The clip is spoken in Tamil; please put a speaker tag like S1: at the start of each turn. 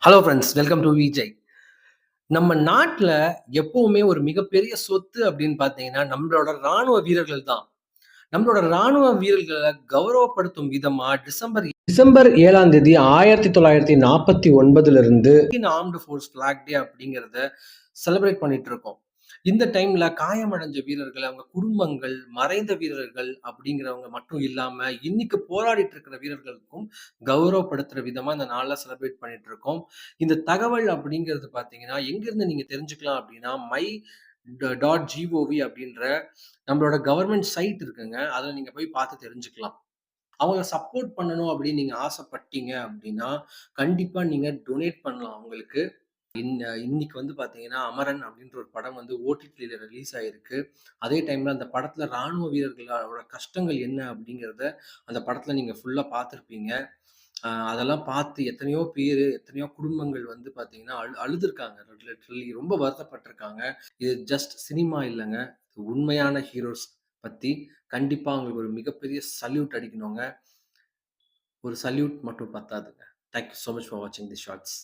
S1: Hello friends, welcome to Vijay. நம்ம நாட்ல எப்பவுமே ஒரு மிகப்பெரிய சொத்து அப்படின்னு பார்த்தீங்கன்னா, நம்மளோட ராணுவ வீரர்கள் தான். நம்மளோட ராணுவ வீரர்கள கௌரவப்படுத்தும் விதமா டிசம்பர் 7ஆம் தேதி 1949லிருந்து ஆர்ம்டு ஃபோர்ஸ் ஃபிளாக் டே அப்படிங்கிறத செலிப்ரேட் பண்ணிட்டு இருக்கோம். இந்த டைம்ல காயமடைஞ்ச வீரர்கள், அவங்க குடும்பங்கள், மறைந்த வீரர்கள் அப்படிங்கிறவங்க மட்டும் இல்லாம, இன்னைக்கு போராடிட்டு இருக்கிற வீரர்களுக்கும் கௌரவப்படுத்துற விதமா இந்த நாள்ல செலிப்ரேட் பண்ணிட்டு இருக்கோம். இந்த தகவல் அப்படிங்கிறது பார்த்தீங்கன்னா, எங்கிருந்து நீங்க தெரிஞ்சுக்கலாம் அப்படின்னா, மை.gov அப்படின்ற நம்மளோட கவர்ன்மென்ட் சைட் இருக்குங்க. அதுல நீங்க போய் பார்த்து தெரிஞ்சுக்கலாம். அவங்கள சப்போர்ட் பண்ணணும் அப்படின்னு நீங்க ஆசைப்பட்டீங்க அப்படின்னா, கண்டிப்பா நீங்க டொனேட் பண்ணலாம் அவங்களுக்கு. இன்னைக்கு வந்து பார்த்தீங்கன்னா, அமரன் அப்படின்ற ஒரு படம் வந்து ஓடிடில ரிலீஸ் ஆயிருக்கு. அதே டைம்ல அந்த படத்துல ராணுவ வீரர்களோட கஷ்டங்கள் என்ன அப்படிங்கிறத அந்த படத்துல நீங்க ஃபுல்லா பார்த்திருப்பீங்க. அதெல்லாம் பார்த்து எத்தனையோ பேரு, எத்தனையோ குடும்பங்கள் வந்து பார்த்தீங்கன்னா, அழுதுருக்காங்க. லிட்டரலி ரொம்ப வருத்தப்பட்டுருக்காங்க. இது ஜஸ்ட் சினிமா இல்லங்க. உண்மையான ஹீரோஸ் பத்தி கண்டிப்பா அவங்களுக்கு ஒரு மிகப்பெரிய சல்யூட் அடிக்கணுங்க. ஒரு சல்யூட் மட்டும் பத்தாதுங்க. Thank you so much for வாட்சிங் தி ஷார்ட்ஸ்.